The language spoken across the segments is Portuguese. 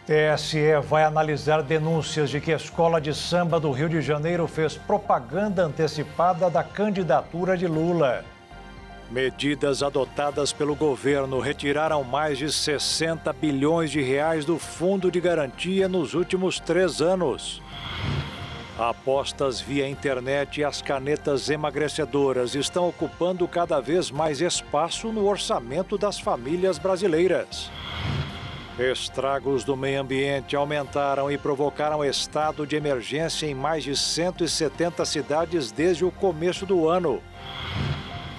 TSE vai analisar denúncias de que a escola de samba do Rio de Janeiro fez propaganda antecipada da candidatura de Lula. Medidas adotadas pelo governo retiraram mais de 60 bilhões de reais do Fundo de Garantia nos últimos 3 anos. Apostas via internet e as canetas emagrecedoras estão ocupando cada vez mais espaço no orçamento das famílias brasileiras. Estragos do meio ambiente aumentaram e provocaram estado de emergência em mais de 170 cidades desde o começo do ano.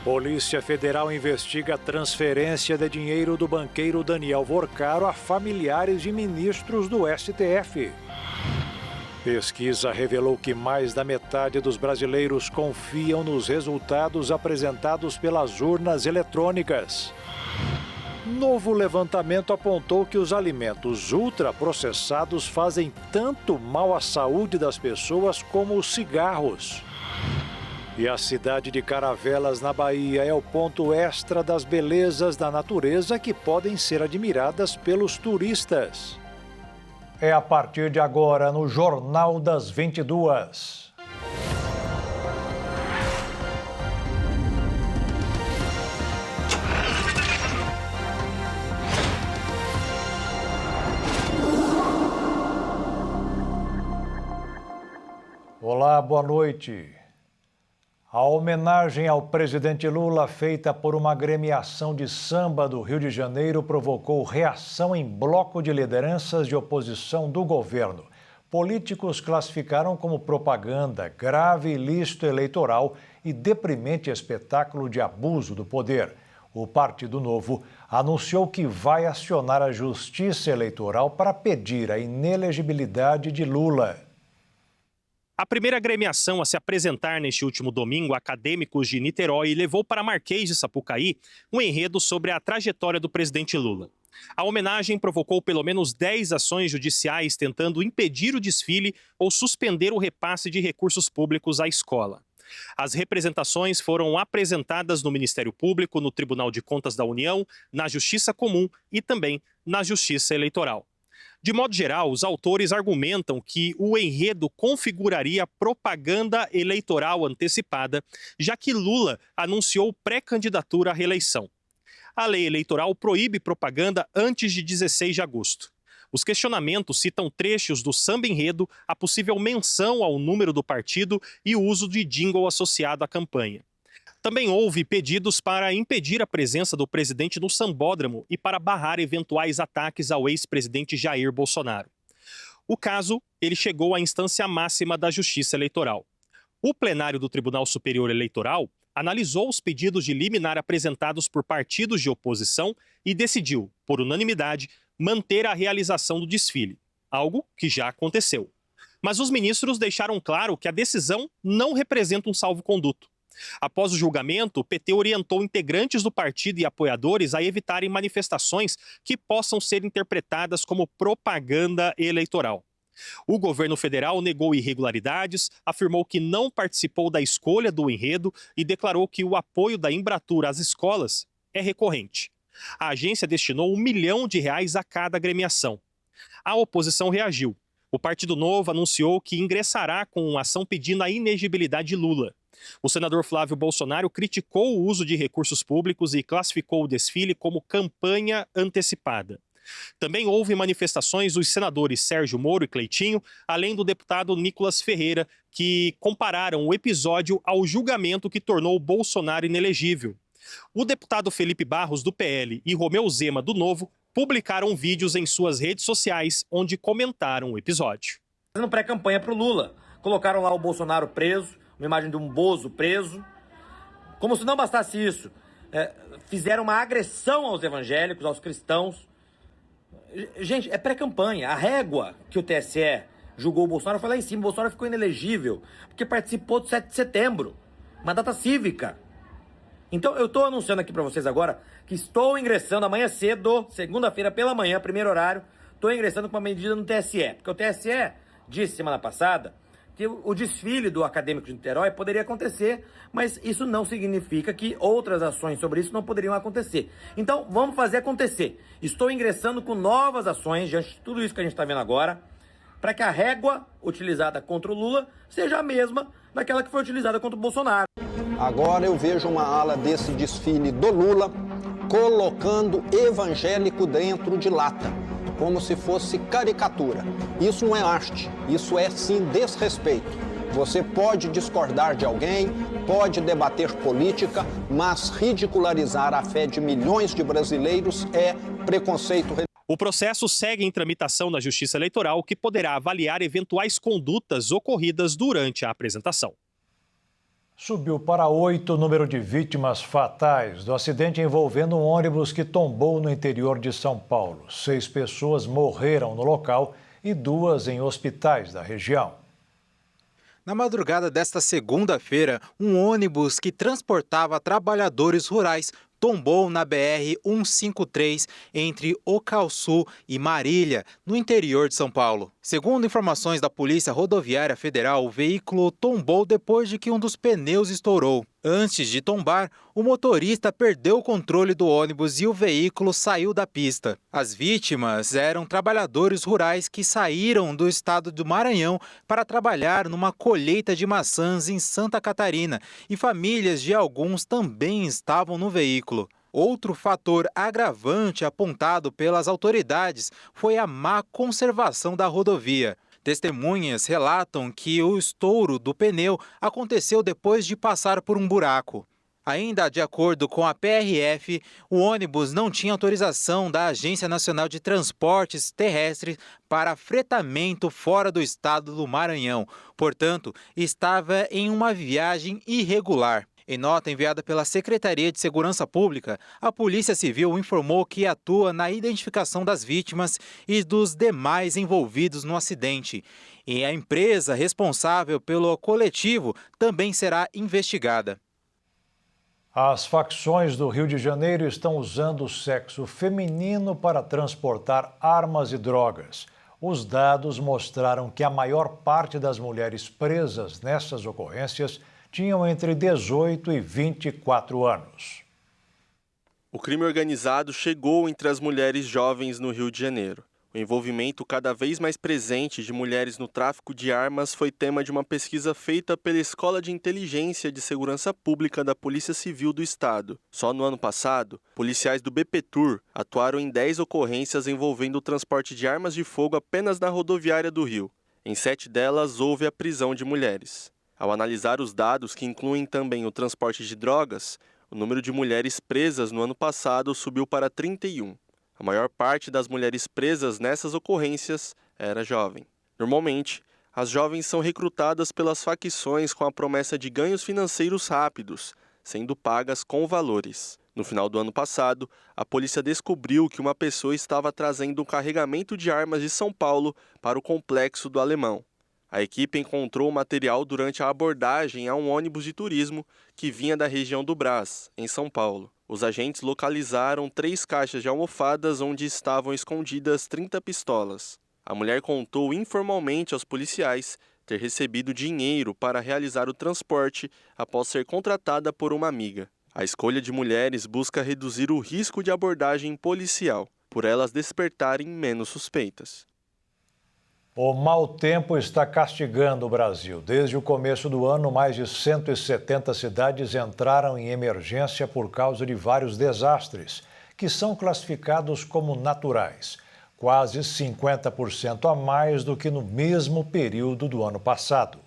Polícia Federal investiga a transferência de dinheiro do banqueiro Daniel Vorcaro a familiares de ministros do STF. Pesquisa revelou que mais da metade dos brasileiros confiam nos resultados apresentados pelas urnas eletrônicas. Novo levantamento apontou que os alimentos ultraprocessados fazem tanto mal à saúde das pessoas como os cigarros. E a cidade de Caravelas, na Bahia, é o ponto extra das belezas da natureza que podem ser admiradas pelos turistas. É a partir de agora no Jornal das 22. Olá, boa noite. A homenagem ao presidente Lula, feita por uma agremiação de samba do Rio de Janeiro, provocou reação em bloco de lideranças de oposição do governo. Políticos classificaram como propaganda, grave ilícito eleitoral e deprimente espetáculo de abuso do poder. O Partido Novo anunciou que vai acionar a Justiça Eleitoral para pedir a inelegibilidade de Lula. A primeira agremiação a se apresentar neste último domingo, Acadêmicos de Niterói, levou para Marquês de Sapucaí um enredo sobre a trajetória do presidente Lula. A homenagem provocou pelo menos 10 ações judiciais tentando impedir o desfile ou suspender o repasse de recursos públicos à escola. As representações foram apresentadas no Ministério Público, no Tribunal de Contas da União, na Justiça Comum e também na Justiça Eleitoral. De modo geral, os autores argumentam que o enredo configuraria propaganda eleitoral antecipada, já que Lula anunciou pré-candidatura à reeleição. A lei eleitoral proíbe propaganda antes de 16 de agosto. Os questionamentos citam trechos do samba-enredo, a possível menção ao número do partido e o uso de jingle associado à campanha. Também houve pedidos para impedir a presença do presidente no sambódromo e para barrar eventuais ataques ao ex-presidente Jair Bolsonaro. O caso, ele chegou à instância máxima da Justiça Eleitoral. O plenário do Tribunal Superior Eleitoral analisou os pedidos de liminar apresentados por partidos de oposição e decidiu, por unanimidade, manter a realização do desfile, algo que já aconteceu. Mas os ministros deixaram claro que a decisão não representa um salvo-conduto. Após o julgamento, o PT orientou integrantes do partido e apoiadores a evitarem manifestações que possam ser interpretadas como propaganda eleitoral. O governo federal negou irregularidades, afirmou que não participou da escolha do enredo e declarou que o apoio da Embratur às escolas é recorrente. A agência destinou R$1 milhão a cada agremiação. A oposição reagiu. O Partido Novo anunciou que ingressará com uma ação pedindo a inegibilidade de Lula. O senador Flávio Bolsonaro criticou o uso de recursos públicos e classificou o desfile como campanha antecipada. Também houve manifestações dos senadores Sérgio Moro e Cleitinho, além do deputado Nicolas Ferreira, que compararam o episódio ao julgamento que tornou Bolsonaro inelegível. O deputado Felipe Barros, do PL, e Romeu Zema, do Novo, publicaram vídeos em suas redes sociais onde comentaram o episódio. Fazendo pré-campanha para o Lula, colocaram lá o Bolsonaro preso, uma imagem de um Bozo preso. Como se não bastasse isso, fizeram uma agressão aos evangélicos, aos cristãos. Gente, é pré-campanha. A régua que o TSE julgou o Bolsonaro foi lá em cima. O Bolsonaro ficou inelegível porque participou do 7 de setembro, uma data cívica. Então eu estou anunciando aqui para vocês agora que estou ingressando amanhã cedo, segunda-feira pela manhã, primeiro horário, estou ingressando com uma medida no TSE. Porque o TSE disse semana passada que o desfile do Acadêmico de Niterói poderia acontecer, mas isso não significa que outras ações sobre isso não poderiam acontecer. Então, vamos fazer acontecer. Estou ingressando com novas ações diante de tudo isso que a gente está vendo agora, para que a régua utilizada contra o Lula seja a mesma daquela que foi utilizada contra o Bolsonaro. Agora eu vejo uma ala desse desfile do Lula colocando evangélico dentro de lata, como se fosse caricatura. Isso não é arte, isso é sim desrespeito. Você pode discordar de alguém, pode debater política, mas ridicularizar a fé de milhões de brasileiros é preconceito religioso. O processo segue em tramitação na Justiça Eleitoral, que poderá avaliar eventuais condutas ocorridas durante a apresentação. Subiu para 8 o número de vítimas fatais do acidente envolvendo um ônibus que tombou no interior de São Paulo. 6 pessoas morreram no local e 2 em hospitais da região. Na madrugada desta segunda-feira, um ônibus que transportava trabalhadores rurais tombou na BR-153 entre Ocauçu e Marília, no interior de São Paulo. Segundo informações da Polícia Rodoviária Federal, o veículo tombou depois de que um dos pneus estourou. Antes de tombar, o motorista perdeu o controle do ônibus e o veículo saiu da pista. As vítimas eram trabalhadores rurais que saíram do estado do Maranhão para trabalhar numa colheita de maçãs em Santa Catarina e famílias de alguns também estavam no veículo. Outro fator agravante apontado pelas autoridades foi a má conservação da rodovia. Testemunhas relatam que o estouro do pneu aconteceu depois de passar por um buraco. Ainda de acordo com a PRF, o ônibus não tinha autorização da Agência Nacional de Transportes Terrestres para fretamento fora do estado do Maranhão. Portanto, estava em uma viagem irregular. Em nota enviada pela Secretaria de Segurança Pública, a Polícia Civil informou que atua na identificação das vítimas e dos demais envolvidos no acidente. E a empresa responsável pelo coletivo também será investigada. As facções do Rio de Janeiro estão usando o sexo feminino para transportar armas e drogas. Os dados mostraram que a maior parte das mulheres presas nessas ocorrências tinham entre 18 e 24 anos. O crime organizado chegou entre as mulheres jovens no Rio de Janeiro. O envolvimento cada vez mais presente de mulheres no tráfico de armas foi tema de uma pesquisa feita pela Escola de Inteligência de Segurança Pública da Polícia Civil do Estado. Só no ano passado, policiais do BPTUR atuaram em 10 ocorrências envolvendo o transporte de armas de fogo apenas na rodoviária do Rio. Em 7 delas, houve a prisão de mulheres. Ao analisar os dados, que incluem também o transporte de drogas, o número de mulheres presas no ano passado subiu para 31. A maior parte das mulheres presas nessas ocorrências era jovem. Normalmente, as jovens são recrutadas pelas facções com a promessa de ganhos financeiros rápidos, sendo pagas com valores. No final do ano passado, a polícia descobriu que uma pessoa estava trazendo um carregamento de armas de São Paulo para o Complexo do Alemão. A equipe encontrou o material durante a abordagem a um ônibus de turismo que vinha da região do Brás, em São Paulo. Os agentes localizaram 3 caixas de almofadas onde estavam escondidas 30 pistolas. A mulher contou informalmente aos policiais ter recebido dinheiro para realizar o transporte após ser contratada por uma amiga. A escolha de mulheres busca reduzir o risco de abordagem policial, por elas despertarem menos suspeitas. O mau tempo está castigando o Brasil. Desde o começo do ano, mais de 170 cidades entraram em emergência por causa de vários desastres, que são classificados como naturais, quase 50% a mais do que no mesmo período do ano passado.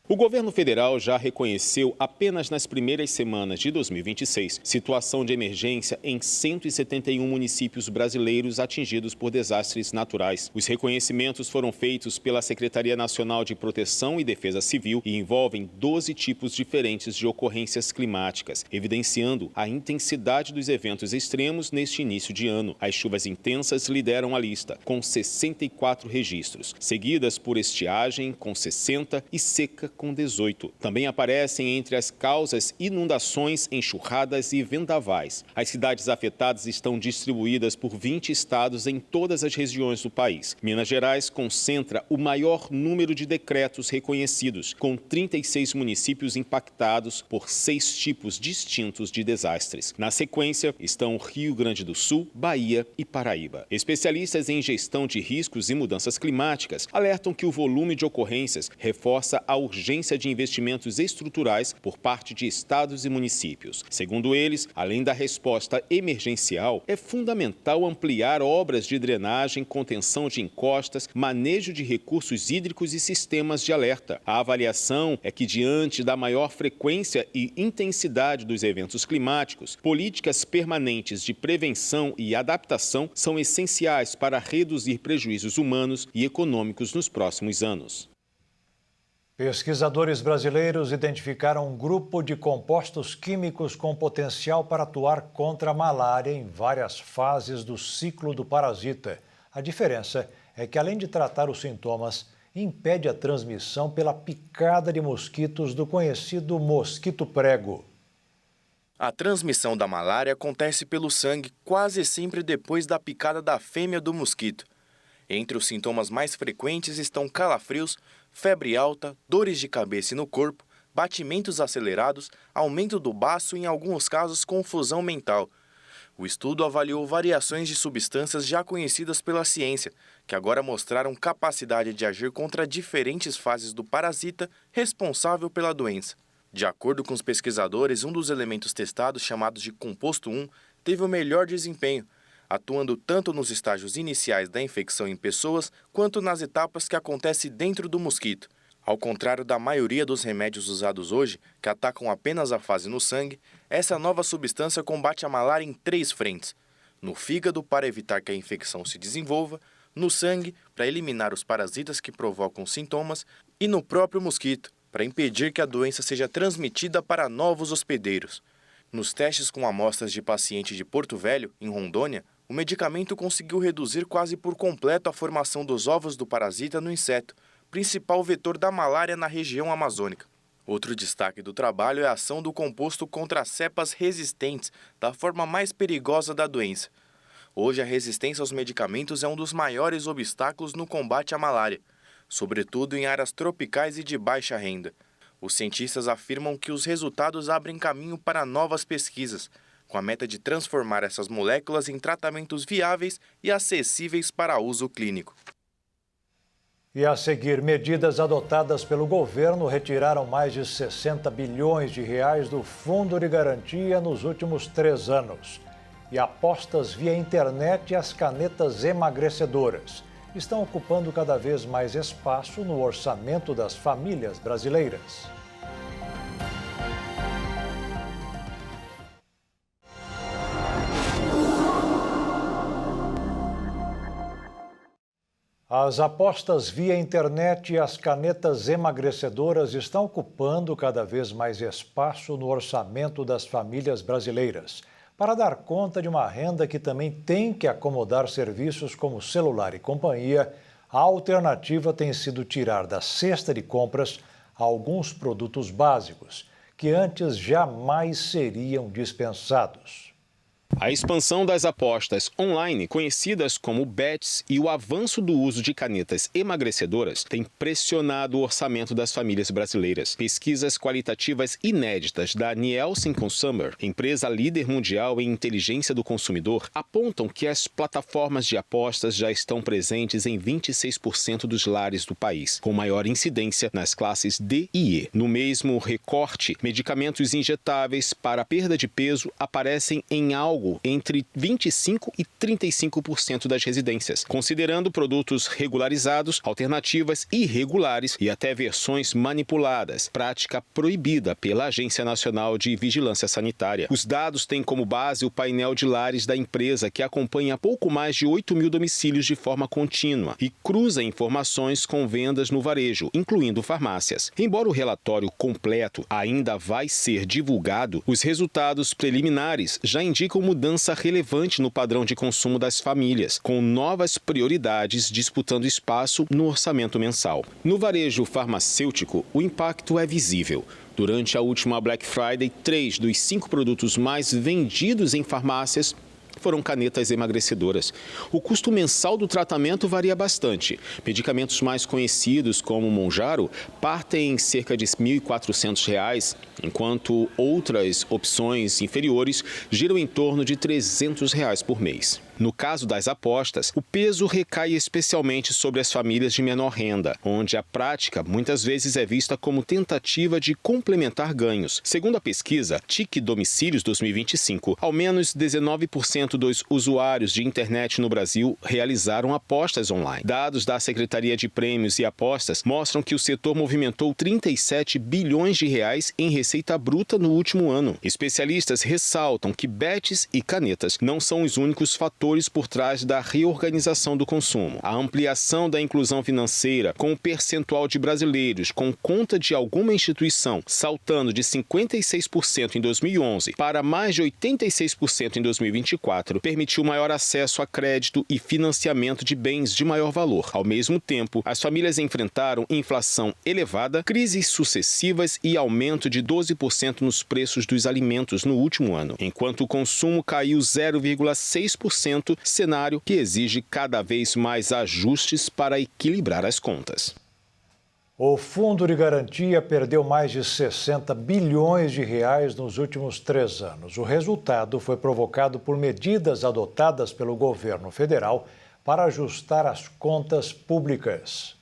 O governo federal já reconheceu apenas nas primeiras semanas de 2026 situação de emergência em 171 municípios brasileiros atingidos por desastres naturais. Os reconhecimentos foram feitos pela Secretaria Nacional de Proteção e Defesa Civil e envolvem 12 tipos diferentes de ocorrências climáticas, evidenciando a intensidade dos eventos extremos neste início de ano. As chuvas intensas lideram a lista, com 64 registros, seguidas por estiagem, com 60 e seca, com 18. Também aparecem entre as causas inundações, enxurradas e vendavais. As cidades afetadas estão distribuídas por 20 estados em todas as regiões do país. Minas Gerais concentra o maior número de decretos reconhecidos, com 36 municípios impactados por 6 tipos distintos de desastres. Na sequência, estão Rio Grande do Sul, Bahia e Paraíba. Especialistas em gestão de riscos e mudanças climáticas alertam que o volume de ocorrências reforça a urgência de investimentos estruturais por parte de estados e municípios. Segundo eles, além da resposta emergencial, é fundamental ampliar obras de drenagem, contenção de encostas, manejo de recursos hídricos e sistemas de alerta. A avaliação é que, diante da maior frequência e intensidade dos eventos climáticos, políticas permanentes de prevenção e adaptação são essenciais para reduzir prejuízos humanos e econômicos nos próximos anos. Pesquisadores brasileiros identificaram um grupo de compostos químicos com potencial para atuar contra a malária em várias fases do ciclo do parasita. A diferença é que, além de tratar os sintomas, impede a transmissão pela picada de mosquitos do conhecido mosquito prego. A transmissão da malária acontece pelo sangue quase sempre depois da picada da fêmea do mosquito. Entre os sintomas mais frequentes estão calafrios, febre alta, dores de cabeça e no corpo, batimentos acelerados, aumento do baço e, em alguns casos, confusão mental. O estudo avaliou variações de substâncias já conhecidas pela ciência, que agora mostraram capacidade de agir contra diferentes fases do parasita responsável pela doença. De acordo com os pesquisadores, um dos elementos testados, chamados de composto 1, teve o melhor desempenho, atuando tanto nos estágios iniciais da infecção em pessoas, quanto nas etapas que acontecem dentro do mosquito. Ao contrário da maioria dos remédios usados hoje, que atacam apenas a fase no sangue, essa nova substância combate a malária em 3 frentes: no fígado, para evitar que a infecção se desenvolva, no sangue, para eliminar os parasitas que provocam sintomas, e no próprio mosquito, para impedir que a doença seja transmitida para novos hospedeiros. Nos testes com amostras de pacientes de Porto Velho, em Rondônia, o medicamento conseguiu reduzir quase por completo a formação dos ovos do parasita no inseto, principal vetor da malária na região amazônica. Outro destaque do trabalho é a ação do composto contra as cepas resistentes, da forma mais perigosa da doença. Hoje, a resistência aos medicamentos é um dos maiores obstáculos no combate à malária, sobretudo em áreas tropicais e de baixa renda. Os cientistas afirmam que os resultados abrem caminho para novas pesquisas, com a meta de transformar essas moléculas em tratamentos viáveis e acessíveis para uso clínico. E a seguir, medidas adotadas pelo governo retiraram mais de 60 bilhões de reais do Fundo de Garantia nos últimos 3 anos. E apostas via internet e as canetas emagrecedoras estão ocupando cada vez mais espaço no orçamento das famílias brasileiras. As apostas via internet e as canetas emagrecedoras estão ocupando cada vez mais espaço no orçamento das famílias brasileiras. Para dar conta de uma renda que também tem que acomodar serviços como celular e companhia, a alternativa tem sido tirar da cesta de compras alguns produtos básicos, que antes jamais seriam dispensados. A expansão das apostas online, conhecidas como bets, e o avanço do uso de canetas emagrecedoras tem pressionado o orçamento das famílias brasileiras. Pesquisas qualitativas inéditas da Nielsen Consumer, empresa líder mundial em inteligência do consumidor, apontam que as plataformas de apostas já estão presentes em 26% dos lares do país, com maior incidência nas classes D e E. No mesmo recorte, medicamentos injetáveis para perda de peso aparecem em algo entre 25% e 35% das residências, considerando produtos regularizados, alternativas irregulares e até versões manipuladas, prática proibida pela Agência Nacional de Vigilância Sanitária. Os dados têm como base o painel de lares da empresa, que acompanha pouco mais de 8 mil domicílios de forma contínua e cruza informações com vendas no varejo, incluindo farmácias. Embora o relatório completo ainda vai ser divulgado, os resultados preliminares já indicam mudança relevante no padrão de consumo das famílias, com novas prioridades disputando espaço no orçamento mensal. No varejo farmacêutico, o impacto é visível. Durante a última Black Friday, 3 dos 5 produtos mais vendidos em farmácias foram canetas emagrecedoras. O custo mensal do tratamento varia bastante. Medicamentos mais conhecidos, como o Mounjaro, partem em cerca de R$ 1.400, enquanto outras opções inferiores giram em torno de R$ 300 por mês. No caso das apostas, o peso recai especialmente sobre as famílias de menor renda, onde a prática muitas vezes é vista como tentativa de complementar ganhos. Segundo a pesquisa TIC Domicílios 2025, ao menos 19% dos usuários de internet no Brasil realizaram apostas online. Dados da Secretaria de Prêmios e Apostas mostram que o setor movimentou 37 bilhões de reais em receita bruta no último ano. Especialistas ressaltam que bets e canetas não são os únicos fatores por trás da reorganização do consumo. A ampliação da inclusão financeira, com o percentual de brasileiros com conta de alguma instituição saltando de 56% em 2011 para mais de 86% em 2024, permitiu maior acesso a crédito e financiamento de bens de maior valor. Ao mesmo tempo, as famílias enfrentaram inflação elevada, crises sucessivas e aumento de 12% nos preços dos alimentos no último ano, enquanto o consumo caiu 0,6%, cenário que exige cada vez mais ajustes para equilibrar as contas. O Fundo de Garantia perdeu mais de 60 bilhões de reais nos últimos 3 anos. O resultado foi provocado por medidas adotadas pelo governo federal para ajustar as contas públicas.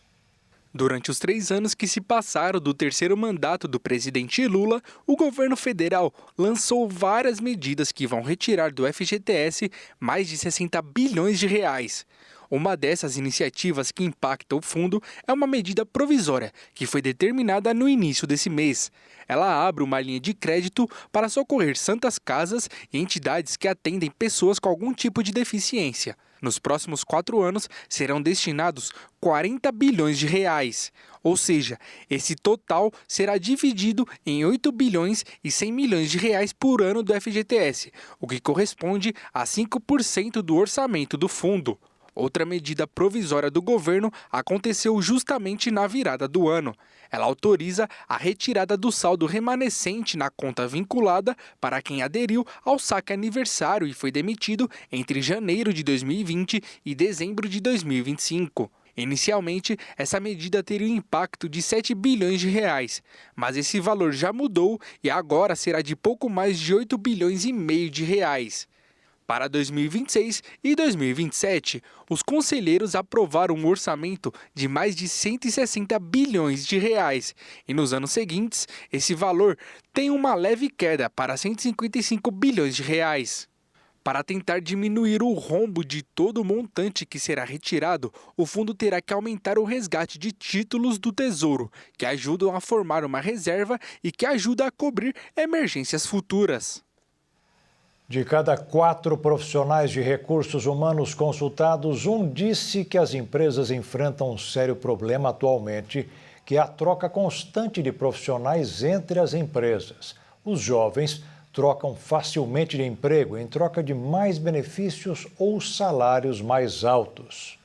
Durante os 3 anos que se passaram do terceiro mandato do presidente Lula, o governo federal lançou várias medidas que vão retirar do FGTS mais de 60 bilhões de reais. Uma dessas iniciativas que impacta o fundo é uma medida provisória que foi determinada no início desse mês. Ela abre uma linha de crédito para socorrer santas casas e entidades que atendem pessoas com algum tipo de deficiência. Nos próximos 4 anos serão destinados 40 bilhões de reais. Ou seja, esse total será dividido em 8 bilhões e 100 milhões de reais por ano do FGTS, o que corresponde a 5% do orçamento do fundo. Outra medida provisória do governo aconteceu justamente na virada do ano. Ela autoriza a retirada do saldo remanescente na conta vinculada para quem aderiu ao saque aniversário e foi demitido entre janeiro de 2020 e dezembro de 2025. Inicialmente, essa medida teria um impacto de 7 bilhões de reais, mas esse valor já mudou e agora será de pouco mais de 8 bilhões e meio de reais. Para 2026 e 2027, os conselheiros aprovaram um orçamento de mais de 160 bilhões de reais. E nos anos seguintes, esse valor tem uma leve queda para 155 bilhões de reais. Para tentar diminuir o rombo de todo o montante que será retirado, o fundo terá que aumentar o resgate de títulos do Tesouro, que ajudam a formar uma reserva e que ajuda a cobrir emergências futuras. De cada 4 profissionais de recursos humanos consultados, um disse que as empresas enfrentam um sério problema atualmente, que é a troca constante de profissionais entre as empresas. Os jovens trocam facilmente de emprego em troca de mais benefícios ou salários mais altos.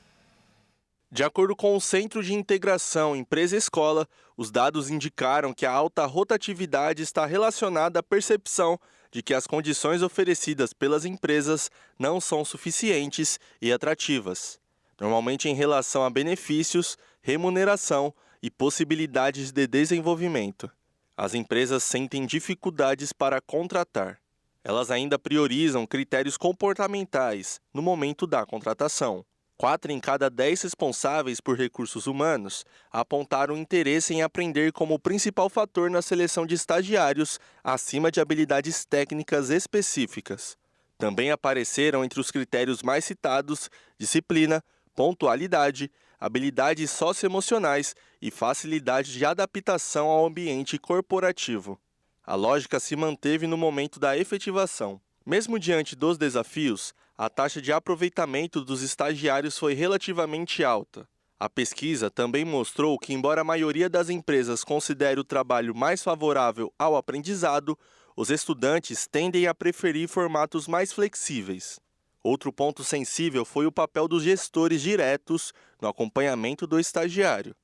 De acordo com o Centro de Integração Empresa-Escola, os dados indicaram que a alta rotatividade está relacionada à percepção de que as condições oferecidas pelas empresas não são suficientes e atrativas, normalmente em relação a benefícios, remuneração e possibilidades de desenvolvimento. As empresas sentem dificuldades para contratar. Elas ainda priorizam critérios comportamentais no momento da contratação. 4 em cada 10 responsáveis por recursos humanos apontaram interesse em aprender como principal fator na seleção de estagiários, acima de habilidades técnicas específicas. Também apareceram entre os critérios mais citados disciplina, pontualidade, habilidades socioemocionais e facilidade de adaptação ao ambiente corporativo. A lógica se manteve no momento da efetivação. Mesmo diante dos desafios, a taxa de aproveitamento dos estagiários foi relativamente alta. A pesquisa também mostrou que, embora a maioria das empresas considere o trabalho mais favorável ao aprendizado, os estudantes tendem a preferir formatos mais flexíveis. Outro ponto sensível foi o papel dos gestores diretos no acompanhamento do estagiário.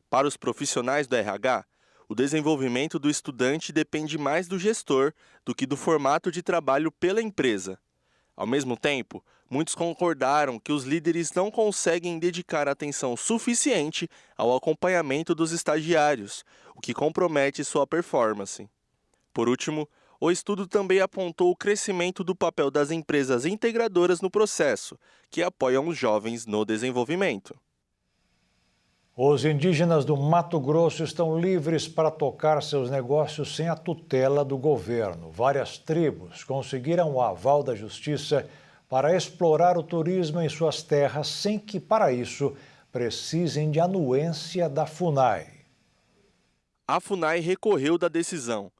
Para os profissionais do RH, o desenvolvimento do estudante depende mais do gestor do que do formato de trabalho pela empresa. Ao mesmo tempo, muitos concordaram que os líderes não conseguem dedicar atenção suficiente ao acompanhamento dos estagiários, o que compromete sua performance. Por último, o estudo também apontou o crescimento do papel das empresas integradoras no processo, que apoiam os jovens no desenvolvimento. Os indígenas do Mato Grosso estão livres para tocar seus negócios sem a tutela do governo. Várias tribos conseguiram o aval da justiça para explorar o turismo em suas terras sem que, para isso, precisem de anuência da FUNAI. A FUNAI recorreu da decisão,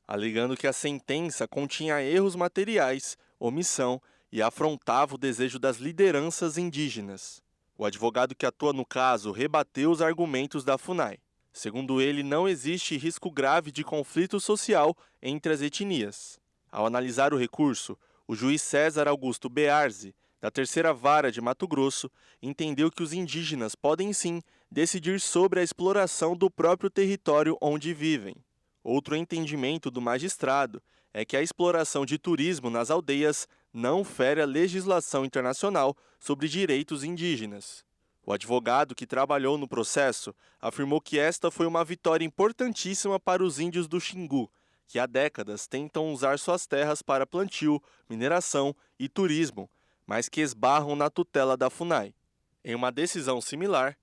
alegando que a sentença continha erros materiais, omissão e afrontava o desejo das lideranças indígenas. O advogado que atua no caso rebateu os argumentos da FUNAI. Segundo ele, não existe risco grave de conflito social entre as etnias. Ao analisar o recurso, o juiz César Augusto Bearzi, da Terceira Vara de Mato Grosso, entendeu que os indígenas podem sim decidir sobre a exploração do próprio território onde vivem. Outro entendimento do magistrado é que a exploração de turismo nas aldeias não fere a legislação internacional sobre direitos indígenas. O advogado que trabalhou no processo afirmou que esta foi uma vitória importantíssima para os índios do Xingu, que há décadas tentam usar suas terras para plantio, mineração e turismo, mas que esbarram na tutela da FUNAI. Em uma decisão similar,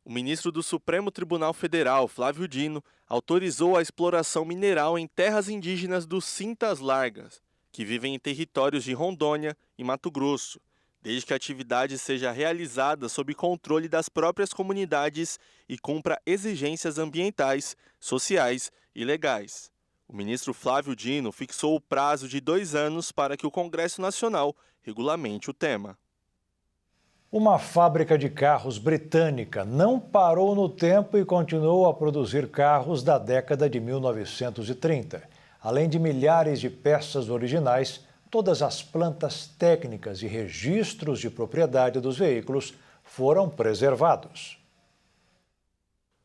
o ministro do Supremo Tribunal Federal, Flávio Dino, autorizou a exploração mineral em terras indígenas dos Cintas Largas, que vivem em territórios de Rondônia e Mato Grosso, desde que a atividade seja realizada sob controle das próprias comunidades e cumpra exigências ambientais, sociais e legais. O ministro Flávio Dino fixou o prazo de 2 anos para que o Congresso Nacional regulamente o tema. Uma fábrica de carros britânica não parou no tempo e continuou a produzir carros da década de 1930. Além de milhares de peças originais, todas as plantas técnicas e registros de propriedade dos veículos foram preservados.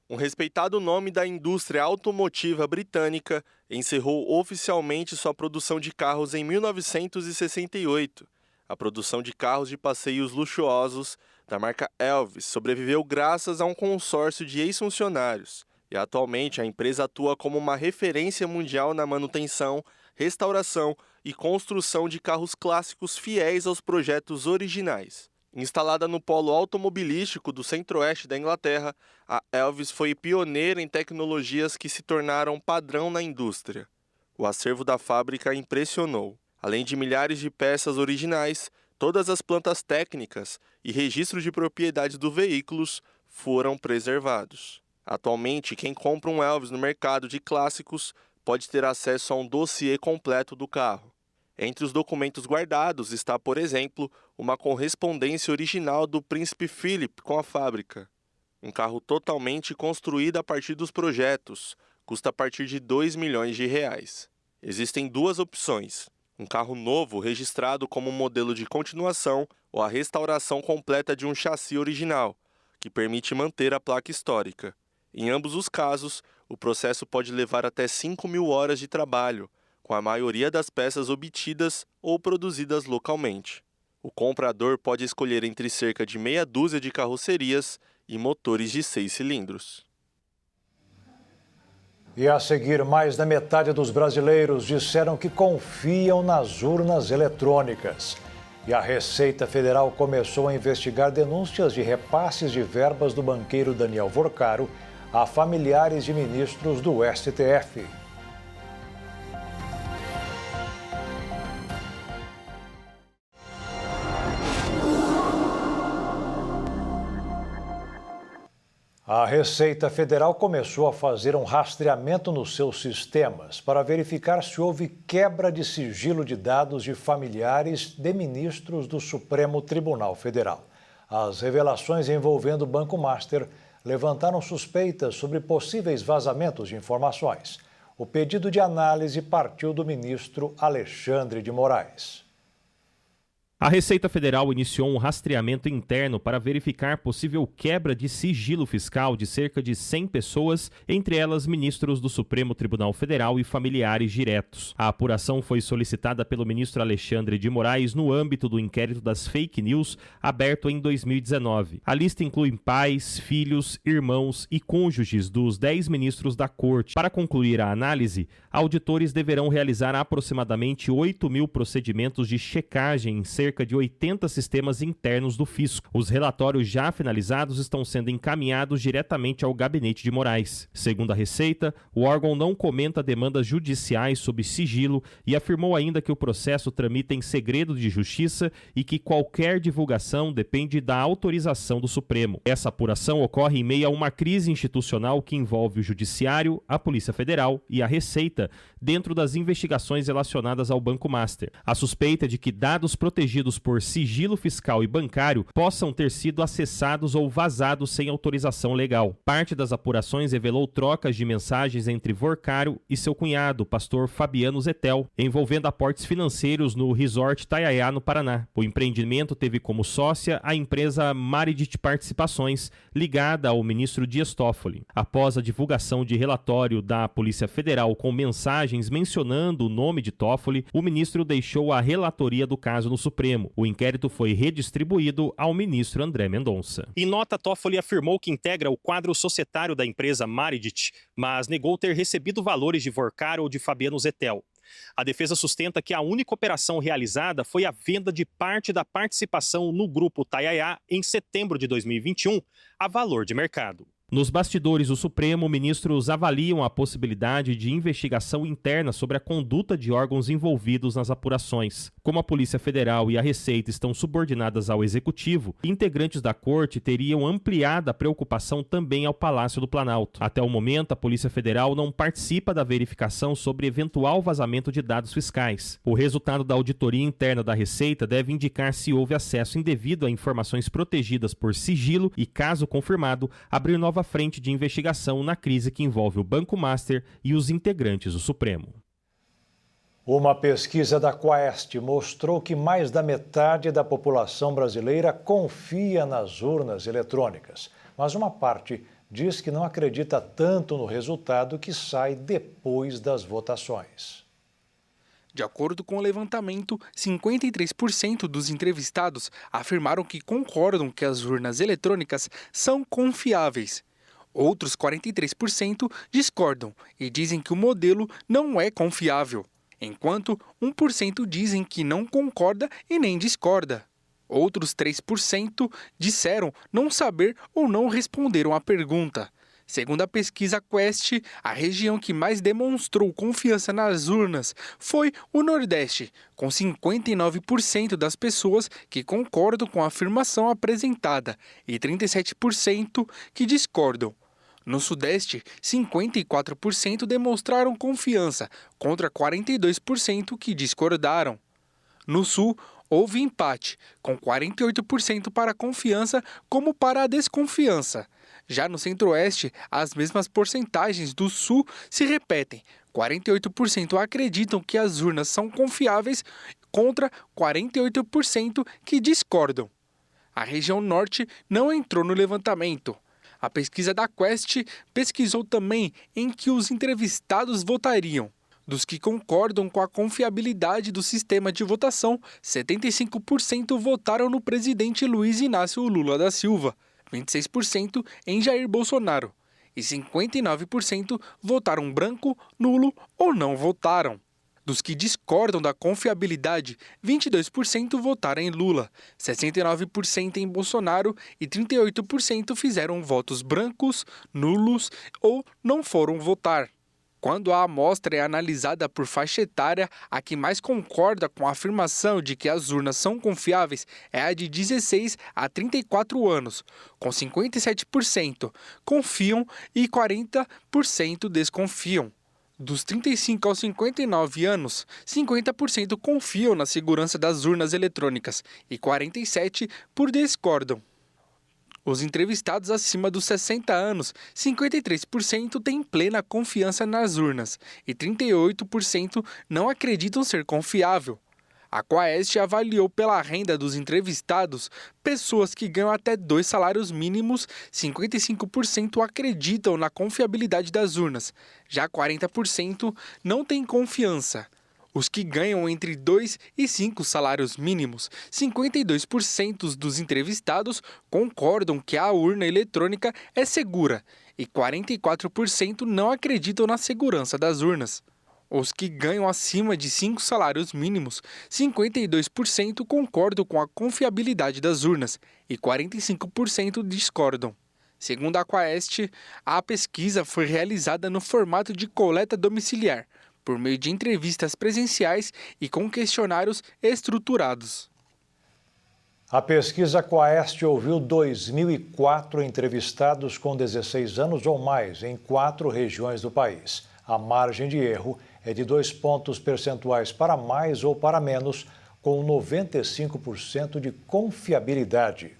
Um respeitado nome da indústria automotiva britânica encerrou oficialmente sua produção de carros em 1968. A produção de carros de passeios luxuosos da marca Elvis sobreviveu graças a um consórcio de ex-funcionários. E atualmente a empresa atua como uma referência mundial na manutenção, restauração e construção de carros clássicos fiéis aos projetos originais. Instalada no polo automobilístico do centro-oeste da Inglaterra, a Elvis foi pioneira em tecnologias que se tornaram padrão na indústria. O acervo da fábrica impressionou. Além de milhares de peças originais, todas as plantas técnicas e registros de propriedade dos veículos foram preservados. Atualmente, quem compra um Elvis no mercado de clássicos pode ter acesso a um dossiê completo do carro. Entre os documentos guardados está, por exemplo, uma correspondência original do príncipe Philip com a fábrica. Um carro totalmente construído a partir dos projetos, custa a partir de R$2 milhões. Existem 2 opções: um carro novo registrado como modelo de continuação ou a restauração completa de um chassi original, que permite manter a placa histórica. Em ambos os casos, o processo pode levar até 5.000 horas de trabalho, com a maioria das peças obtidas ou produzidas localmente. O comprador pode escolher entre cerca de meia dúzia de carrocerias e motores de 6 cilindros. E a seguir, mais da metade dos brasileiros disseram que confiam nas urnas eletrônicas. E a Receita Federal começou a investigar denúncias de repasses de verbas do banqueiro Daniel Vorcaro a familiares de ministros do STF. A Receita Federal começou a fazer um rastreamento nos seus sistemas para verificar se houve quebra de sigilo de dados de familiares de ministros do Supremo Tribunal Federal. As revelações envolvendo o Banco Master levantaram suspeitas sobre possíveis vazamentos de informações. O pedido de análise partiu do ministro Alexandre de Moraes. A Receita Federal iniciou um rastreamento interno para verificar possível quebra de sigilo fiscal de cerca de 100 pessoas, entre elas ministros do Supremo Tribunal Federal e familiares diretos. A apuração foi solicitada pelo ministro Alexandre de Moraes no âmbito do inquérito das fake news, aberto em 2019. A lista inclui pais, filhos, irmãos e cônjuges dos 10 ministros da Corte. Para concluir a análise, auditores deverão realizar aproximadamente 8.000 procedimentos de checagem em cerca de 80 sistemas internos do fisco. Os relatórios já finalizados estão sendo encaminhados diretamente ao gabinete de Moraes. Segundo a Receita, o órgão não comenta demandas judiciais sob sigilo e afirmou ainda que o processo tramita em segredo de justiça e que qualquer divulgação depende da autorização do Supremo. Essa apuração ocorre em meio a uma crise institucional que envolve o Judiciário, a Polícia Federal e a Receita, dentro das investigações relacionadas ao Banco Master. A suspeita de que dados protegidos por sigilo fiscal e bancário possam ter sido acessados ou vazados sem autorização legal. Parte das apurações revelou trocas de mensagens entre Vorcaro e seu cunhado, pastor Fabiano Zetel, envolvendo aportes financeiros no Resort Taiaiá, no Paraná. O empreendimento teve como sócia a empresa Maridit Participações, ligada ao ministro Dias Toffoli. Após a divulgação de relatório da Polícia Federal com mensagens mencionando o nome de Toffoli, o ministro deixou a relatoria do caso no Supremo. O inquérito foi redistribuído ao ministro André Mendonça. Em nota, Toffoli afirmou que integra o quadro societário da empresa Maridit, mas negou ter recebido valores de Vorcaro ou de Fabiano Zetel. A defesa sustenta que a única operação realizada foi a venda de parte da participação no grupo Taiaiá em setembro de 2021, a valor de mercado. Nos bastidores do Supremo, ministros avaliam a possibilidade de investigação interna sobre a conduta de órgãos envolvidos nas apurações. Como a Polícia Federal e a Receita estão subordinadas ao Executivo, integrantes da Corte teriam ampliado a preocupação também ao Palácio do Planalto. Até o momento, a Polícia Federal não participa da verificação sobre eventual vazamento de dados fiscais. O resultado da auditoria interna da Receita deve indicar se houve acesso indevido a informações protegidas por sigilo e, caso confirmado, abrir nova frente de investigação na crise que envolve o Banco Master e os integrantes do Supremo. Uma pesquisa da Quaest mostrou que mais da metade da população brasileira confia nas urnas eletrônicas, mas uma parte diz que não acredita tanto no resultado que sai depois das votações. De acordo com o levantamento, 53% dos entrevistados afirmaram que concordam que as urnas eletrônicas são confiáveis. Outros 43% discordam e dizem que o modelo não é confiável, enquanto 1% dizem que não concorda e nem discorda. Outros 3% disseram não saber ou não responderam à pergunta. Segundo a pesquisa Quaest, a região que mais demonstrou confiança nas urnas foi o Nordeste, com 59% das pessoas que concordam com a afirmação apresentada e 37% que discordam. No Sudeste, 54% demonstraram confiança, contra 42% que discordaram. No Sul, houve empate, com 48% para a confiança como para a desconfiança. Já no Centro-Oeste, as mesmas porcentagens do Sul se repetem. 48% acreditam que as urnas são confiáveis contra 48% que discordam. A região Norte não entrou no levantamento. A pesquisa da Quaest pesquisou também em que os entrevistados votariam. Dos que concordam com a confiabilidade do sistema de votação, 75% votaram no presidente Luiz Inácio Lula da Silva, 26% em Jair Bolsonaro e 59% votaram branco, nulo ou não votaram. Dos que discordam da confiabilidade, 22% votaram em Lula, 69% em Bolsonaro e 38% fizeram votos brancos, nulos ou não foram votar. Quando a amostra é analisada por faixa etária, a que mais concorda com a afirmação de que as urnas são confiáveis é a de 16 a 34 anos, com 57% confiam e 40% desconfiam. Dos 35 aos 59 anos, 50% confiam na segurança das urnas eletrônicas e 47% discordam. Os entrevistados acima dos 60 anos, 53% têm plena confiança nas urnas e 38% não acreditam ser confiável. A Quaest avaliou pela renda dos entrevistados pessoas que ganham até 2 salários mínimos, 55% acreditam na confiabilidade das urnas, já 40% não têm confiança. Os que ganham entre 2 e 5 salários mínimos, 52% dos entrevistados concordam que a urna eletrônica é segura e 44% não acreditam na segurança das urnas. Os que ganham acima de 5 salários mínimos, 52% concordam com a confiabilidade das urnas e 45% discordam. Segundo a Quaest, a pesquisa foi realizada no formato de coleta domiciliar, por meio de entrevistas presenciais e com questionários estruturados. A pesquisa Quaest ouviu 2.004 entrevistados com 16 anos ou mais em 4 regiões do país. A margem de erro é de 2 pontos percentuais para mais ou para menos, com 95% de confiabilidade.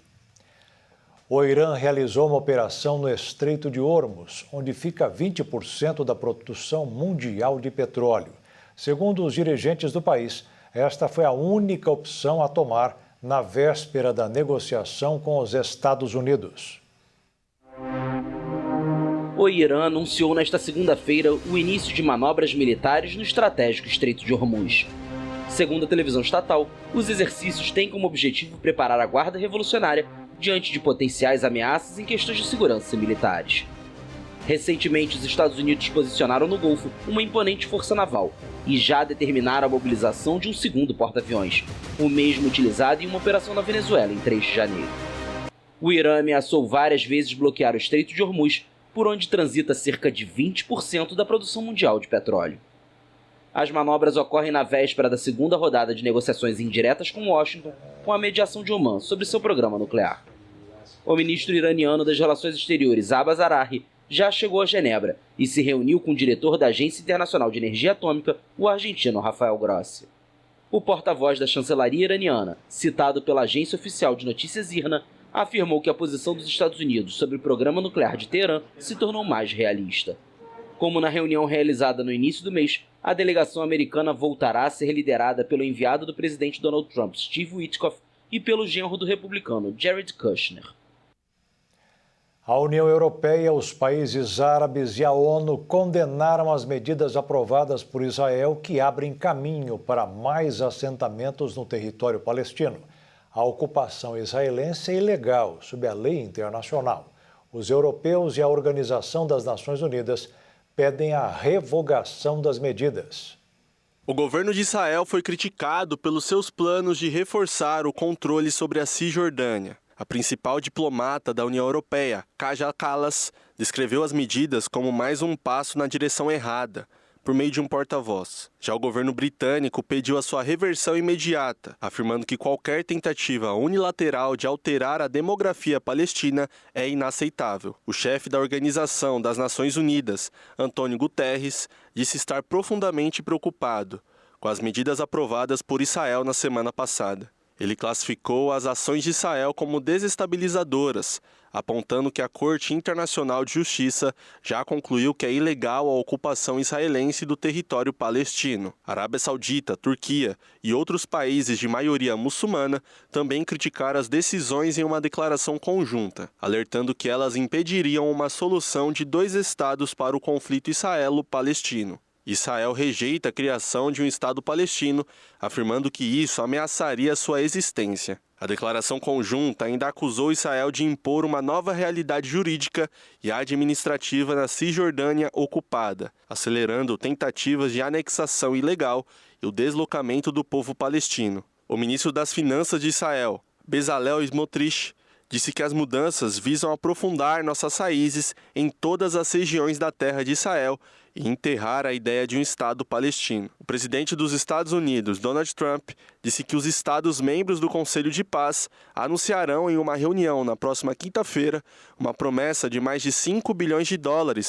O Irã realizou uma operação no Estreito de Hormuz, onde fica 20% da produção mundial de petróleo. Segundo os dirigentes do país, esta foi a única opção a tomar na véspera da negociação com os Estados Unidos. O Irã anunciou nesta segunda-feira o início de manobras militares no estratégico Estreito de Hormuz. Segundo a televisão estatal, os exercícios têm como objetivo preparar a Guarda Revolucionária diante de potenciais ameaças em questões de segurança militares. Recentemente, os Estados Unidos posicionaram no Golfo uma imponente força naval e já determinaram a mobilização de um segundo porta-aviões, o mesmo utilizado em uma operação na Venezuela em 3 de janeiro. O Irã ameaçou várias vezes bloquear o Estreito de Hormuz, por onde transita cerca de 20% da produção mundial de petróleo. As manobras ocorrem na véspera da segunda rodada de negociações indiretas com Washington, com a mediação de Oman sobre seu programa nuclear. O ministro iraniano das Relações Exteriores, Abbas Araghchi, já chegou a Genebra e se reuniu com o diretor da Agência Internacional de Energia Atômica, o argentino Rafael Grossi. O porta-voz da chancelaria iraniana, citado pela agência oficial de notícias IRNA, afirmou que a posição dos Estados Unidos sobre o programa nuclear de Teherã se tornou mais realista. Como na reunião realizada no início do mês, a delegação americana voltará a ser liderada pelo enviado do presidente Donald Trump, Steve Witkoff, e pelo genro do republicano, Jared Kushner. A União Europeia, os países árabes e a ONU condenaram as medidas aprovadas por Israel que abrem caminho para mais assentamentos no território palestino. A ocupação israelense é ilegal, sob a lei internacional. Os europeus e a Organização das Nações Unidas pedem a revogação das medidas. O governo de Israel foi criticado pelos seus planos de reforçar o controle sobre a Cisjordânia. A principal diplomata da União Europeia, Kaja Kallas, descreveu as medidas como mais um passo na direção errada, por meio de um porta-voz. Já o governo britânico pediu a sua reversão imediata, afirmando que qualquer tentativa unilateral de alterar a demografia palestina é inaceitável. O chefe da Organização das Nações Unidas, Antônio Guterres, disse estar profundamente preocupado com as medidas aprovadas por Israel na semana passada. Ele classificou as ações de Israel como desestabilizadoras, apontando que a Corte Internacional de Justiça já concluiu que é ilegal a ocupação israelense do território palestino. Arábia Saudita, Turquia e outros países de maioria muçulmana também criticaram as decisões em uma declaração conjunta, alertando que elas impediriam uma solução de 2 estados para o conflito israelo-palestino. Israel rejeita a criação de um Estado palestino, afirmando que isso ameaçaria sua existência. A declaração conjunta ainda acusou Israel de impor uma nova realidade jurídica e administrativa na Cisjordânia ocupada, acelerando tentativas de anexação ilegal e o deslocamento do povo palestino. O ministro das Finanças de Israel, Bezalel Smotrich, disse que as mudanças visam aprofundar nossas raízes em todas as regiões da terra de Israel e enterrar a ideia de um Estado palestino. O presidente dos Estados Unidos, Donald Trump, disse que os Estados-membros do Conselho de Paz anunciarão em uma reunião na próxima quinta-feira uma promessa de mais de $5 bilhões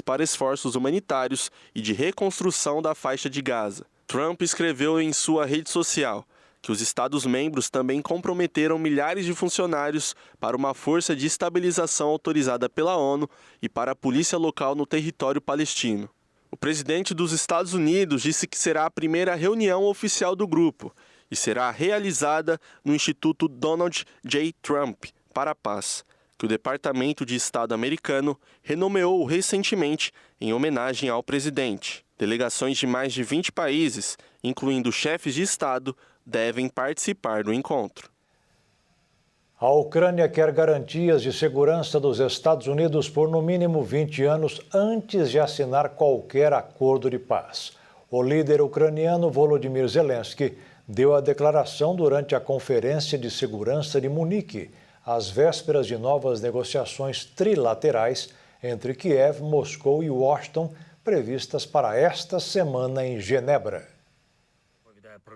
para esforços humanitários e de reconstrução da faixa de Gaza. Trump escreveu em sua rede social que os Estados-membros também comprometeram milhares de funcionários para uma força de estabilização autorizada pela ONU e para a polícia local no território palestino. O presidente dos Estados Unidos disse que será a primeira reunião oficial do grupo e será realizada no Instituto Donald J. Trump para a Paz, que o Departamento de Estado americano renomeou recentemente em homenagem ao presidente. Delegações de mais de 20 países, incluindo chefes de Estado, devem participar do encontro. A Ucrânia quer garantias de segurança dos Estados Unidos por no mínimo 20 anos antes de assinar qualquer acordo de paz. O líder ucraniano Volodymyr Zelensky deu a declaração durante a Conferência de Segurança de Munique, às vésperas de novas negociações trilaterais entre Kiev, Moscou e Washington, previstas para esta semana em Genebra.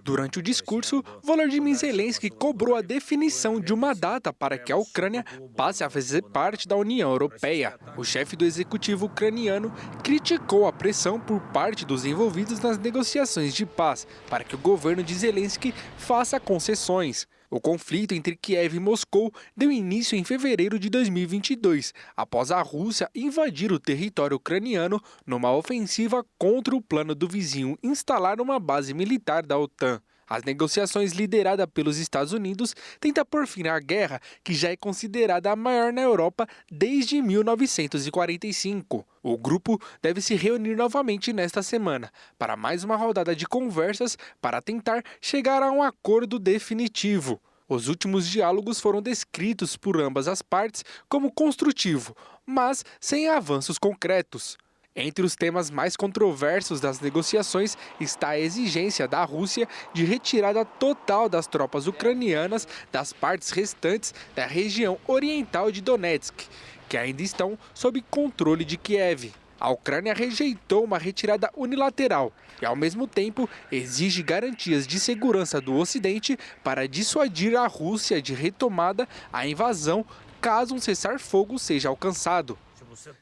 Durante o discurso, Volodymyr Zelensky cobrou a definição de uma data para que a Ucrânia passe a fazer parte da União Europeia. O chefe do executivo ucraniano criticou a pressão por parte dos envolvidos nas negociações de paz para que o governo de Zelensky faça concessões. O conflito entre Kiev e Moscou deu início em fevereiro de 2022, após a Rússia invadir o território ucraniano numa ofensiva contra o plano do vizinho instalar uma base militar da OTAN. As negociações lideradas pelos Estados Unidos tentam pôr fim à guerra, que já é considerada a maior na Europa desde 1945. O grupo deve se reunir novamente nesta semana para mais uma rodada de conversas para tentar chegar a um acordo definitivo. Os últimos diálogos foram descritos por ambas as partes como construtivo, mas sem avanços concretos. Entre os temas mais controversos das negociações está a exigência da Rússia de retirada total das tropas ucranianas das partes restantes da região oriental de Donetsk, que ainda estão sob controle de Kiev. A Ucrânia rejeitou uma retirada unilateral e, ao mesmo tempo, exige garantias de segurança do Ocidente para dissuadir a Rússia de retomada à invasão caso um cessar-fogo seja alcançado.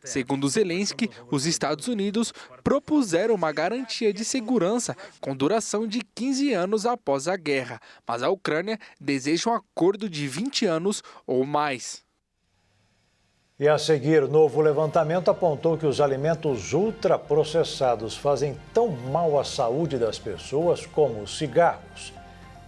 Segundo Zelensky, os Estados Unidos propuseram uma garantia de segurança com duração de 15 anos após a guerra, mas a Ucrânia deseja um acordo de 20 anos ou mais. E a seguir, novo levantamento apontou que os alimentos ultraprocessados fazem tão mal à saúde das pessoas como os cigarros.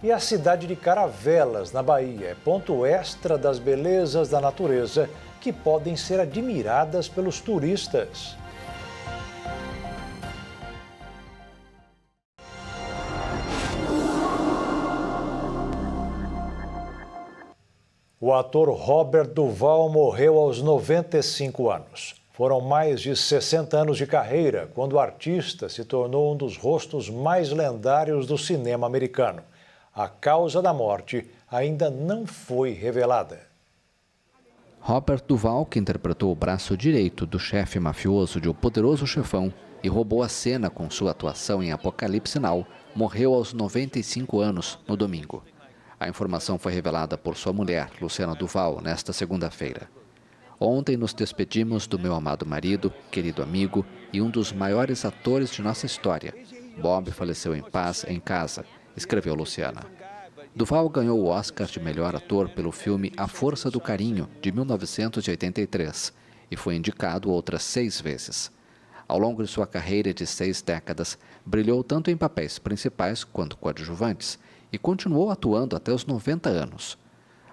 E a cidade de Caravelas, na Bahia, é ponto extra das belezas da natureza que podem ser admiradas pelos turistas. O ator Robert Duvall morreu aos 95 anos. Foram mais de 60 anos de carreira quando o artista se tornou um dos rostos mais lendários do cinema americano. A causa da morte ainda não foi revelada. Robert Duvall, que interpretou o braço direito do chefe mafioso de O Poderoso Chefão e roubou a cena com sua atuação em Apocalipse Now, morreu aos 95 anos no domingo. A informação foi revelada por sua mulher, Luciana Duvall, nesta segunda-feira. Ontem nos despedimos do meu amado marido, querido amigo e um dos maiores atores de nossa história. Bob faleceu em paz em casa, escreveu Luciana. Duvall ganhou o Oscar de melhor ator pelo filme A Força do Carinho, de 1983, e foi indicado outras 6 vezes. Ao longo de sua carreira de 6 décadas, brilhou tanto em papéis principais quanto coadjuvantes e continuou atuando até os 90 anos.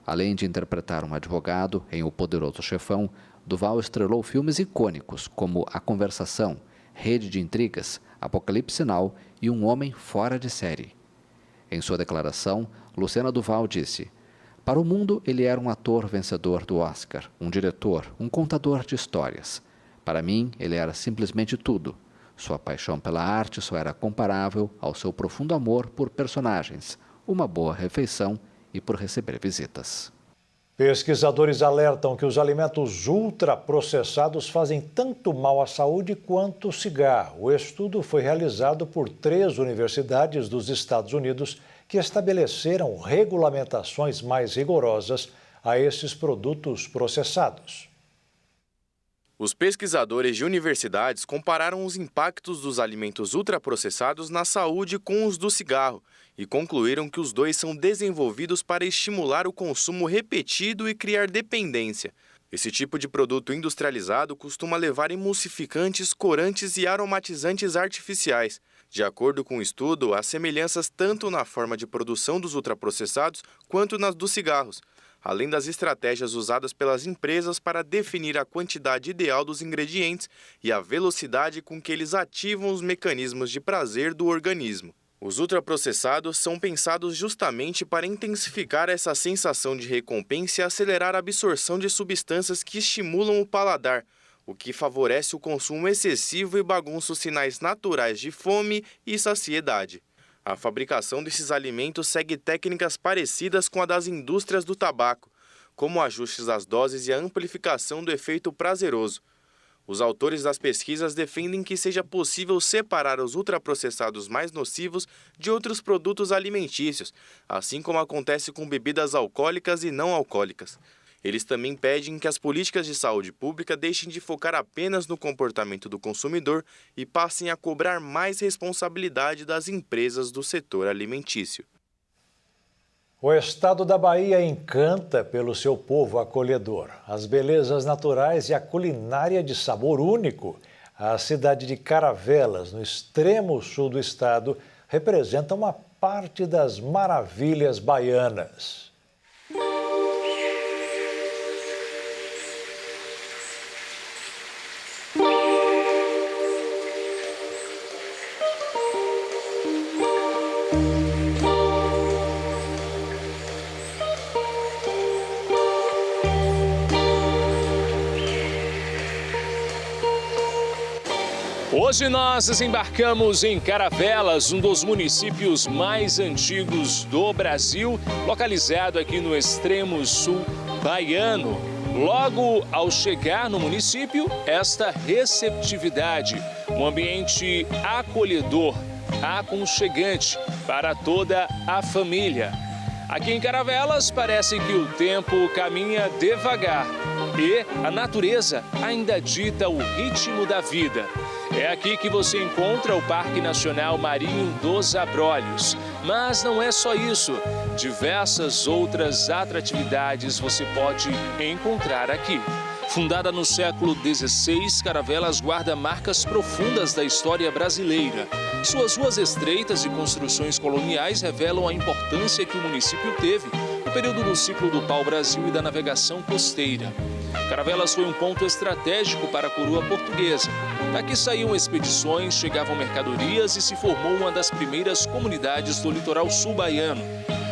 Além de interpretar um advogado em O Poderoso Chefão, Duvall estrelou filmes icônicos como A Conversação, Rede de Intrigas, Apocalipse Now e Um Homem Fora de Série. Em sua declaração, Luciana Duvall disse: "Para o mundo, ele era um ator vencedor do Oscar, um diretor, um contador de histórias. Para mim, ele era simplesmente tudo. Sua paixão pela arte só era comparável ao seu profundo amor por personagens, uma boa refeição e por receber visitas." Pesquisadores alertam que os alimentos ultraprocessados fazem tanto mal à saúde quanto o cigarro. O estudo foi realizado por 3 universidades dos Estados Unidos que estabeleceram regulamentações mais rigorosas a esses produtos processados. Os pesquisadores de universidades compararam os impactos dos alimentos ultraprocessados na saúde com os do cigarro e concluíram que os dois são desenvolvidos para estimular o consumo repetido e criar dependência. Esse tipo de produto industrializado costuma levar emulsificantes, corantes e aromatizantes artificiais. De acordo com o estudo, há semelhanças tanto na forma de produção dos ultraprocessados quanto nas dos cigarros, além das estratégias usadas pelas empresas para definir a quantidade ideal dos ingredientes e a velocidade com que eles ativam os mecanismos de prazer do organismo. Os ultraprocessados são pensados justamente para intensificar essa sensação de recompensa e acelerar a absorção de substâncias que estimulam o paladar, o que favorece o consumo excessivo e bagunça os sinais naturais de fome e saciedade. A fabricação desses alimentos segue técnicas parecidas com a das indústrias do tabaco, como ajustes das doses e a amplificação do efeito prazeroso. Os autores das pesquisas defendem que seja possível separar os ultraprocessados mais nocivos de outros produtos alimentícios, assim como acontece com bebidas alcoólicas e não alcoólicas. Eles também pedem que as políticas de saúde pública deixem de focar apenas no comportamento do consumidor e passem a cobrar mais responsabilidade das empresas do setor alimentício. O estado da Bahia encanta pelo seu povo acolhedor, as belezas naturais e a culinária de sabor único. A cidade de Caravelas, no extremo sul do estado, representa uma parte das maravilhas baianas. Hoje nós desembarcamos em Caravelas, um dos municípios mais antigos do Brasil, localizado aqui no extremo sul baiano. Logo ao chegar no município, esta receptividade, um ambiente acolhedor, aconchegante para toda a família. Aqui em Caravelas parece que o tempo caminha devagar e a natureza ainda dita o ritmo da vida. É aqui que você encontra o Parque Nacional Marinho dos Abrolhos. Mas não é só isso. Diversas outras atratividades você pode encontrar aqui. Fundada no século XVI, Caravelas guarda marcas profundas da história brasileira. Suas ruas estreitas e construções coloniais revelam a importância que o município teve no período do ciclo do pau-brasil e da navegação costeira. Caravelas foi um ponto estratégico para a coroa portuguesa. Daqui saíam expedições, chegavam mercadorias e se formou uma das primeiras comunidades do litoral sul baiano.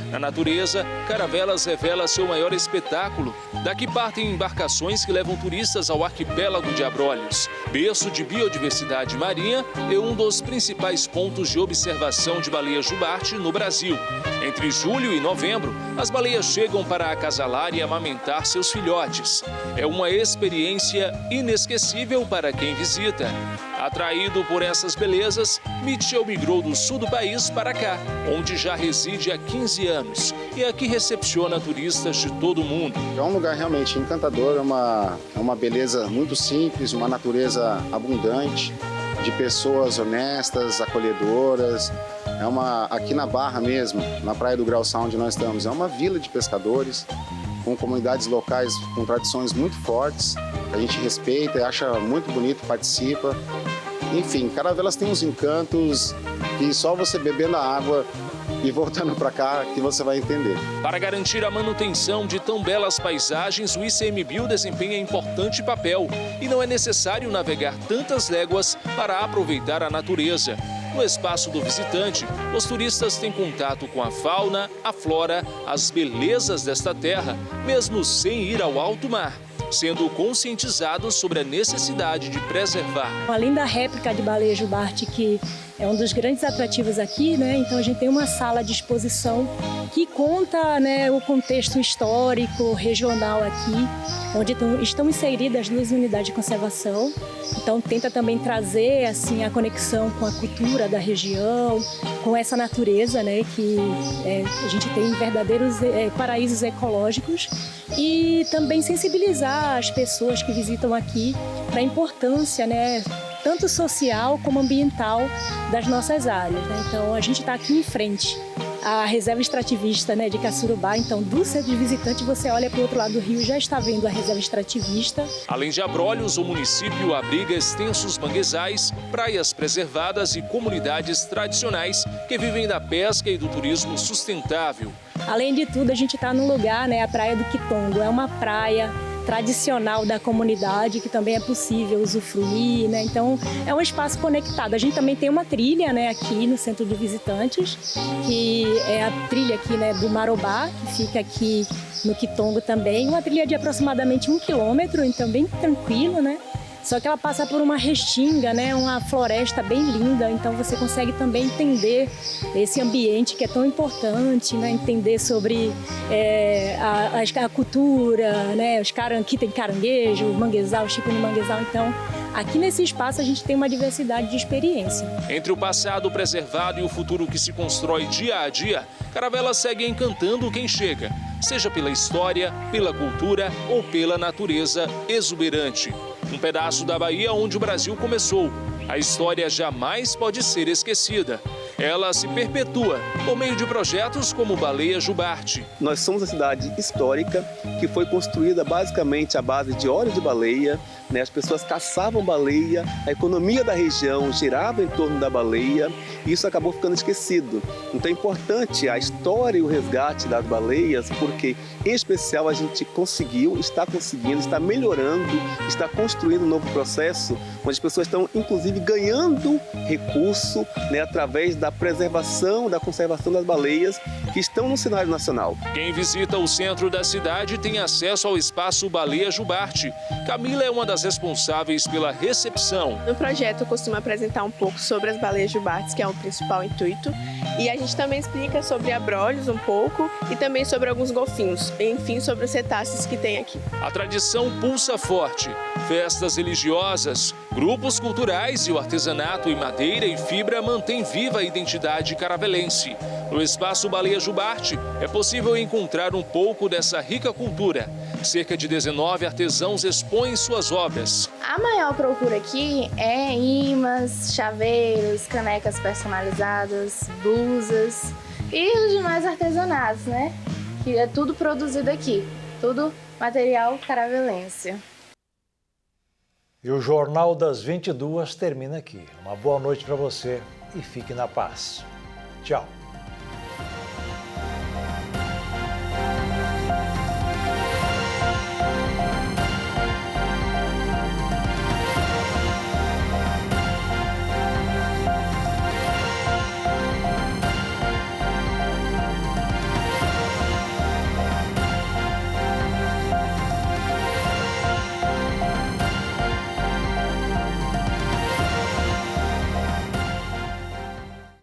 Na natureza, Caravelas revela seu maior espetáculo. Daqui partem embarcações que levam turistas ao arquipélago de Abrolhos, berço de biodiversidade marinha e um dos principais pontos de observação de baleia jubarte no Brasil. Entre julho e novembro, as baleias chegam para acasalar e amamentar seus filhotes. É uma experiência inesquecível para quem visita. Atraído por essas belezas, Mitchell migrou do sul do país para cá, onde já reside há 15 anos e aqui recepciona turistas de todo o mundo. É um lugar realmente encantador, é uma beleza muito simples, uma natureza abundante, de pessoas honestas, acolhedoras. Aqui na Barra mesmo, na Praia do Graçá, onde nós estamos, é uma vila de pescadores, com comunidades locais com tradições muito fortes, a gente respeita e acha muito bonito, participa. Enfim, Caravelas tem uns encantos que só você bebendo a água e voltando para cá que você vai entender. Para garantir a manutenção de tão belas paisagens, o ICMBio desempenha importante papel e não é necessário navegar tantas léguas para aproveitar a natureza. No espaço do visitante, os turistas têm contato com a fauna, a flora, as belezas desta terra, mesmo sem ir ao alto mar, sendo conscientizados sobre a necessidade de preservar. Além da réplica de baleia jubarte, que é um dos grandes atrativos aqui, né? Então a gente tem uma sala de exposição que conta, né, o contexto histórico, regional aqui, onde estão inseridas 2 unidades de conservação. Então tenta também trazer assim a conexão com a cultura da região, com essa natureza, né, que a gente tem verdadeiros paraísos ecológicos, e também sensibilizar as pessoas que visitam aqui para a importância, né, tanto social como ambiental das nossas áreas, né? Então a gente está aqui em frente à reserva extrativista, né, de Caçurubá. Então do centro de visitante você olha para o outro lado do rio, já está vendo a reserva extrativista. Além de Abrolhos, o município abriga extensos manguezais, praias preservadas e comunidades tradicionais que vivem da pesca e do turismo sustentável. Além de tudo, a gente está no lugar, né, a Praia do Quitongo. É uma praia tradicional da comunidade que também é possível usufruir, né? Então é um espaço conectado. A gente também tem uma trilha, né, aqui no centro de visitantes, que é a trilha aqui, né, do Marobá, que fica aqui no Quitongo também, uma trilha de aproximadamente 1 quilômetro, então bem tranquilo, né? Só que ela passa por uma restinga, né, uma floresta bem linda, então você consegue também entender esse ambiente que é tão importante, né, entender sobre a cultura, né, aqui tem caranguejo, manguezal, tipo de manguezal, então aqui nesse espaço a gente tem uma diversidade de experiência. Entre o passado preservado e o futuro que se constrói dia a dia, Caravelas segue encantando quem chega, seja pela história, pela cultura ou pela natureza exuberante. Um pedaço da Bahia onde o Brasil começou. A história jamais pode ser esquecida. Ela se perpetua por meio de projetos como Baleia Jubarte. Nós somos uma cidade histórica que foi construída basicamente à base de óleo de baleia, né? As pessoas caçavam baleia, a economia da região girava em torno da baleia e isso acabou ficando esquecido. Então é importante a história e o resgate das baleias porque, em especial, a gente está melhorando, está construindo um novo processo onde as pessoas estão, inclusive, ganhando recurso, né, através da preservação, da conservação das baleias que estão no cenário nacional. Quem visita o centro da cidade tem acesso ao espaço Baleia Jubarte. Camila é uma das responsáveis pela recepção. No projeto eu costumo apresentar um pouco sobre as baleias jubartes, que é o principal intuito, e a gente também explica sobre abrolhos um pouco e também sobre alguns golfinhos, enfim, sobre os cetáceos que tem aqui. A tradição pulsa forte. Festas religiosas, grupos culturais e o artesanato em madeira e fibra mantêm viva a identidade caravelense. No espaço Baleia Jubarte é possível encontrar um pouco dessa rica cultura. Cerca de 19 artesãos expõem suas obras. A maior procura aqui é imãs, chaveiros, canecas personalizadas, blusas e os demais artesanatos, né? Que é tudo produzido aqui, tudo material caravelense. E o Jornal das 22 termina aqui. Uma boa noite para você e fique na paz. Tchau.